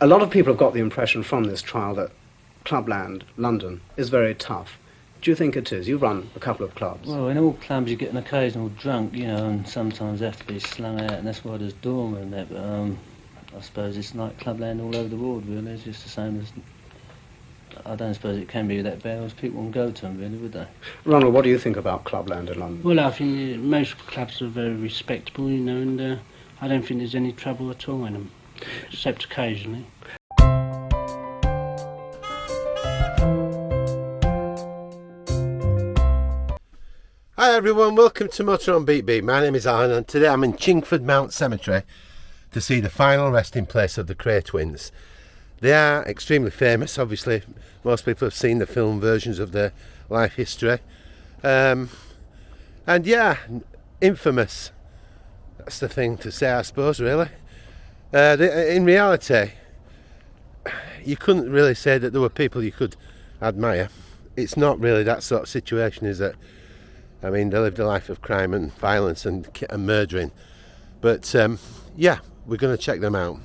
A lot of people have got the impression from this trial that Clubland, London, is very tough. Do you think it is? You run a couple of clubs. Well, in all clubs you get an occasional drunk, you know, and sometimes they have to be slung out, and that's why there's doormen and that, but I suppose it's like Clubland all over the world, really. It's just the same as... I don't suppose it can be that bad, as people wouldn't go to them, really, would they? Ronald, what do you think about Clubland in London? Well, I think most clubs are very respectable, you know, and I don't think there's any trouble at all in them, except occasionally. Hi everyone, welcome to MotorHome Beat Beat. My name is Alan and today I'm in Chingford Mount Cemetery to see the final resting place of the Kray twins. They are extremely famous, obviously most people have seen the film versions of their life history. And yeah, infamous, that's the thing to say I suppose really. In reality, you couldn't really say that there were people you could admire. It's not really that sort of situation, is it? I mean, they lived a life of crime and violence and murdering. But yeah, we're going to check them out.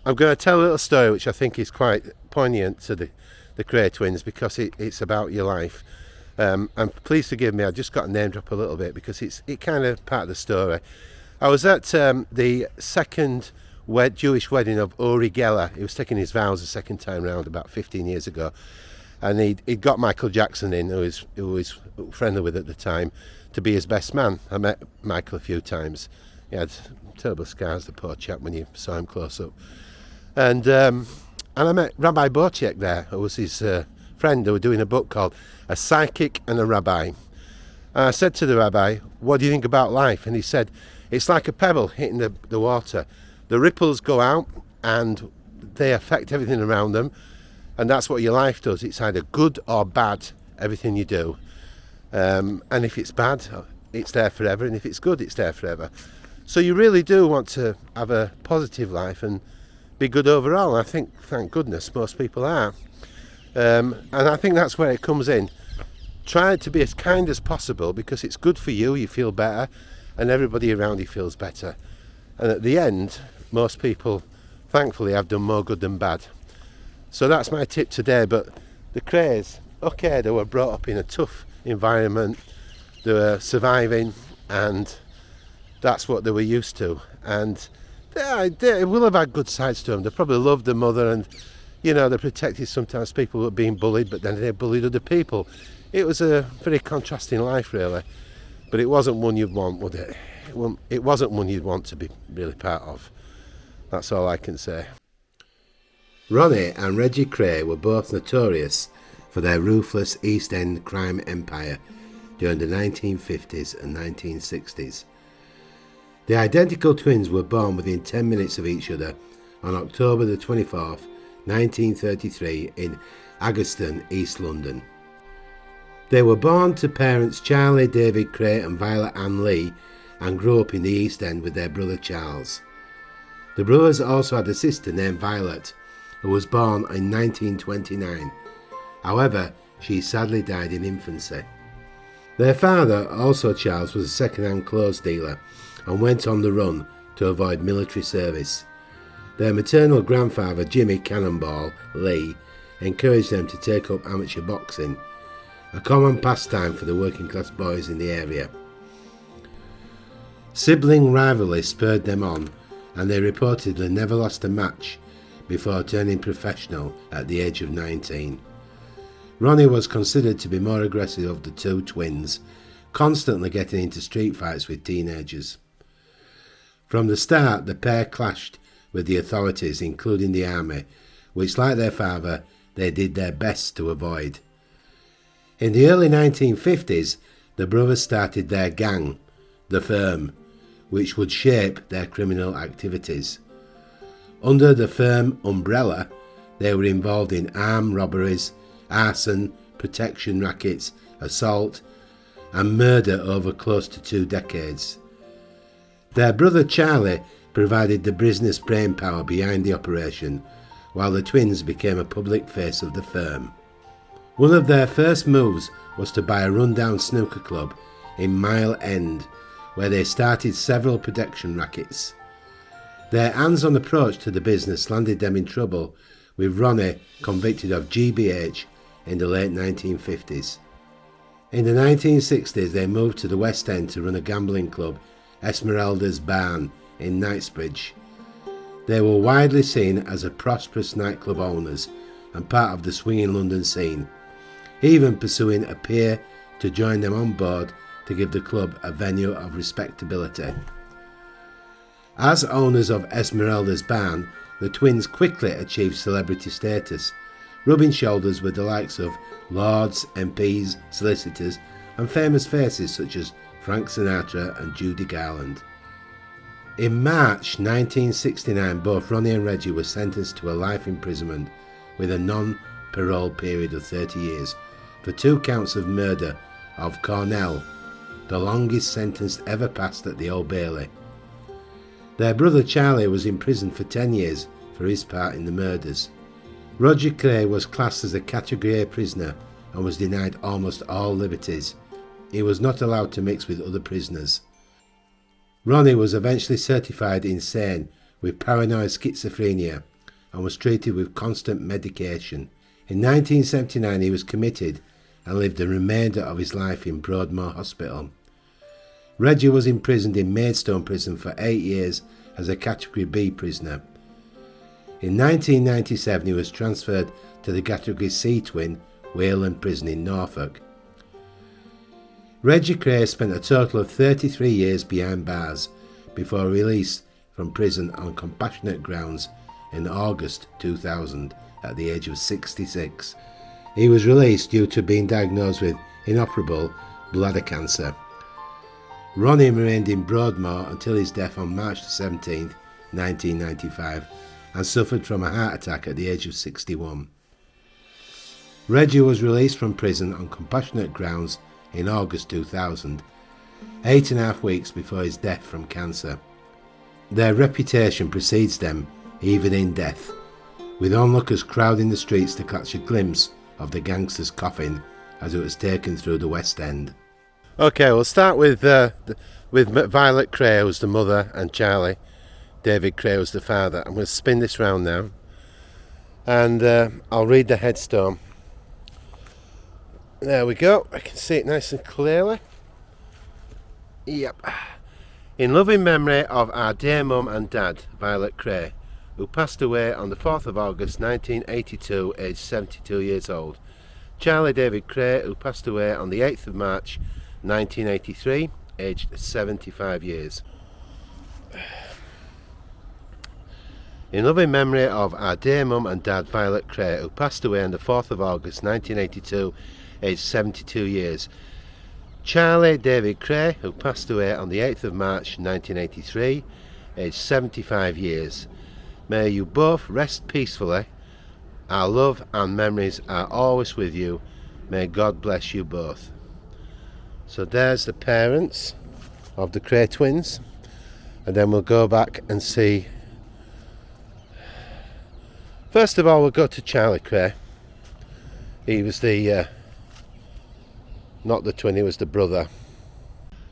I'm going to tell a little story which I think is quite poignant to the Kray twins because it's about your life. And please forgive me, I just got to name drop a little bit because it's kind of part of the story. I was at the second Jewish wedding of Uri Geller. He was taking his vows a second time round about 15 years ago. And he'd got Michael Jackson in, who was friendly with at the time, to be his best man. I met Michael a few times. He had terrible scars, the poor chap, when you saw him close up. And I met Rabbi Bocek there, who was his friend, who were doing a book called A Psychic and a Rabbi. And I said to the rabbi, what do you think about life? And he said, it's like a pebble hitting the water. The ripples go out and they affect everything around them. And that's what your life does. It's either good or bad, everything you do. And if it's bad, it's there forever. And if it's good, it's there forever. So you really do want to have a positive life and be good overall. And I think, thank goodness, most people are. And I think that's where it comes in. Try to be as kind as possible because it's good for you. You feel better. And everybody around you feels better. And at the end, most people, thankfully, have done more good than bad. So that's my tip today. But the Krays, okay, they were brought up in a tough environment, they were surviving, and that's what they were used to. And they will have had good sides to them. They probably loved their mother, and you know, they protected sometimes people who were being bullied, but then they bullied other people. It was a very contrasting life really, but it wasn't one you'd want, would it? It wasn't one you'd want to be really part of. That's all I can say. Ronnie and Reggie Kray were both notorious for their ruthless East End crime empire during the 1950s and 1960s. The identical twins were born within 10 minutes of each other on October the 24th, 1933 in Aggerston, East London. They were born to parents Charlie David Kray and Violet Ann Lee and grew up in the East End with their brother Charles. The brothers also had a sister named Violet, who was born in 1929. However, she sadly died in infancy. Their father, also Charles, was a second-hand clothes dealer and went on the run to avoid military service. Their maternal grandfather, Jimmy Cannonball Lee, encouraged them to take up amateur boxing, a common pastime for the working-class boys in the area. Sibling rivalry spurred them on, and they reportedly never lost a match before turning professional at the age of 19. Ronnie was considered to be more aggressive of the two twins, constantly getting into street fights with teenagers. From the start, the pair clashed with the authorities, including the army, which, like their father, they did their best to avoid. In the early 1950s, the brothers started their gang, the Firm, which would shape their criminal activities. Under the Firm umbrella, they were involved in armed robberies, arson, protection rackets, assault, and murder over close to 2 decades. Their brother Charlie provided the business brainpower behind the operation, while the twins became a public face of the Firm. One of their first moves was to buy a rundown snooker club in Mile End, where they started several protection rackets. Their hands-on approach to the business landed them in trouble with Ronnie convicted of GBH in the late 1950s. In the 1960s they moved to the West End to run a gambling club, Esmeralda's Barn, in Knightsbridge. They were widely seen as a prosperous nightclub owners and part of the swinging London scene, even pursuing a peer to join them on board to give the club a venue of respectability. As owners of Esmeralda's Barn, the twins quickly achieved celebrity status, rubbing shoulders with the likes of lords, MPs, solicitors and famous faces such as Frank Sinatra and Judy Garland. In March 1969, both Ronnie and Reggie were sentenced to a life imprisonment with a non-parole period of 30 years for 2 counts of murder of Cornell, the longest sentence ever passed at the Old Bailey. Their brother Charlie was imprisoned for 10 years for his part in the murders. Roger Kray was classed as a Category A prisoner and was denied almost all liberties. He was not allowed to mix with other prisoners. Ronnie was eventually certified insane with paranoid schizophrenia and was treated with constant medication. In 1979 he was committed and lived the remainder of his life in Broadmoor Hospital. Reggie was imprisoned in Maidstone Prison for 8 years as a Category B prisoner. In 1997 he was transferred to the Category C twin Wayland Prison in Norfolk. Reggie Kray spent a total of 33 years behind bars before release from prison on compassionate grounds in August 2000 at the age of 66. He was released due to being diagnosed with inoperable bladder cancer. Ronnie remained in Broadmoor until his death on March 17, 1995, and suffered from a heart attack at the age of 61. Reggie was released from prison on compassionate grounds in August 2000, 8.5 weeks before his death from cancer. Their reputation precedes them even in death, with onlookers crowding the streets to catch a glimpse of the gangster's coffin as it was taken through the West End. Okay, we'll start with Violet Kray, who's the mother, and Charlie, David Kray, who's the father. I'm going to spin this round now, and I'll read the headstone. There we go, I can see it nice and clearly. Yep. In loving memory of our dear mum and dad, Violet Kray, who passed away on the 4th of August 1982, aged 72 years old. Charlie David Kray, who passed away on the 8th of March 1983, aged 75 years. In loving memory of our dear mum and dad, Violet Kray, who passed away on the 4th of August 1982, aged 72 years. Charlie David Kray, who passed away on the 8th of March 1983, aged 75 years. May you both rest peacefully. Our love and memories are always with you. May God bless you both. So there's the parents of the Kray twins, and then we'll go back and see. First of all, we'll go to Charlie Kray. He was the not the twin, he was the brother.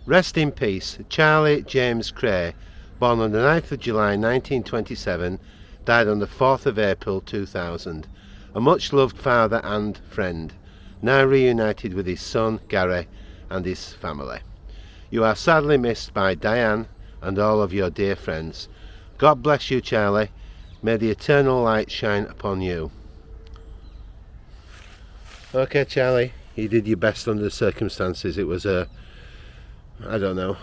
Rest in peace. Charlie James Kray, born on the 9th of July 1927, died on the 4th of April 2000. A much loved father and friend, now reunited with his son Gary and his family. You are sadly missed by Diane and all of your dear friends. God bless you, Charlie. May the eternal light shine upon you. Okay, Charlie, you did your best under the circumstances. It was I don't know.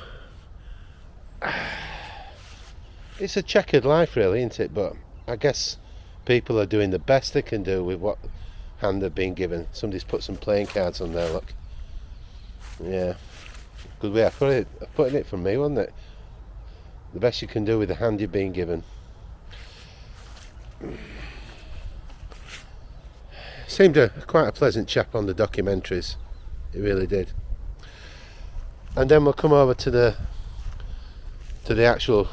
It's a checkered life, really, isn't it? But I guess people are doing the best they can do with what hand they've been given. Somebody's put some playing cards on there, look. Yeah, good way of putting it from me, wasn't it? The best you can do with the hand you've been given. Seemed quite a pleasant chap on the documentaries. He really did. And then we'll come over to the actual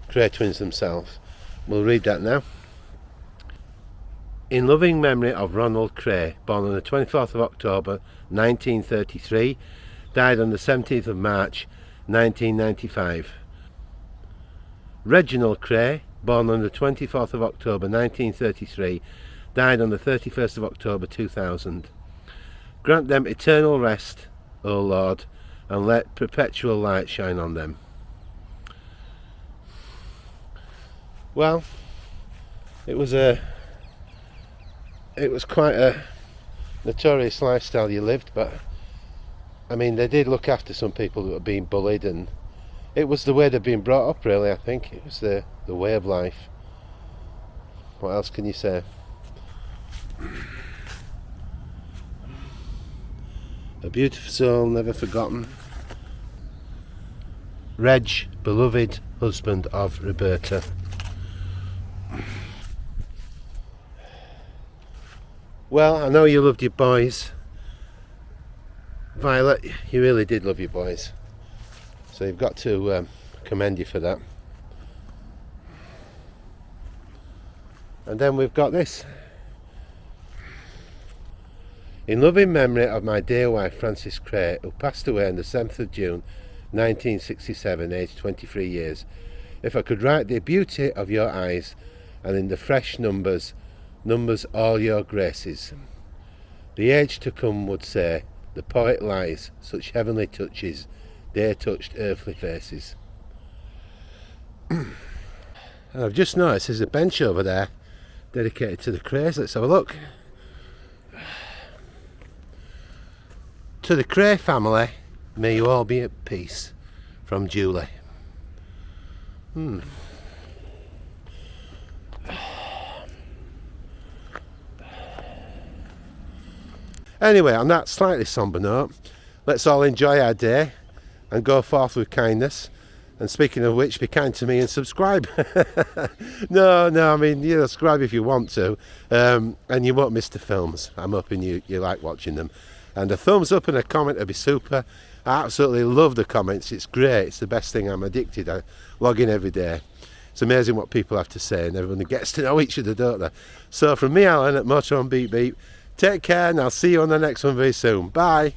Kray twins themselves. We'll read that now. In loving memory of Ronald Kray, born on the 24th of October 1933, died on the 17th of March 1995. Reginald Kray, born on the 24th of October 1933, died on the 31st of October 2000. Grant them eternal rest, O Lord, and let perpetual light shine on them. Well, it was quite a notorious lifestyle you lived, but I mean, they did look after some people that were being bullied, and it was the way they'd been brought up, really. I think it was the way of life. What else can you say? A beautiful soul, never forgotten. Reg, beloved husband of Roberta. Well, I know you loved your boys. Violet, you really did love your boys. So you've got to commend you for that. And then we've got this. In loving memory of my dear wife Frances Kray, who passed away on the 7th of June 1967, aged 23 years, if I could write the beauty of your eyes, and in the fresh numbers all your graces, the age to come would say, the poet lies, such heavenly touches, they touched earthly faces. And I've just noticed there's a bench over there dedicated to the Krays. Let's have a look. To the Kray family, may you all be at peace. From Julie. Anyway, on that slightly sombre note, let's all enjoy our day and go forth with kindness. And speaking of which, be kind to me and subscribe. No, I mean, you know, subscribe if you want to, and you won't miss the films. I'm hoping you like watching them. And a thumbs up and a comment would be super. I absolutely love the comments. It's great. It's the best thing. I'm addicted. I log in every day. It's amazing what people have to say, and everyone gets to know each other, don't they? So from me, Alan, at MotorHome Beep Beep, take care, and I'll see you on the next one very soon. Bye.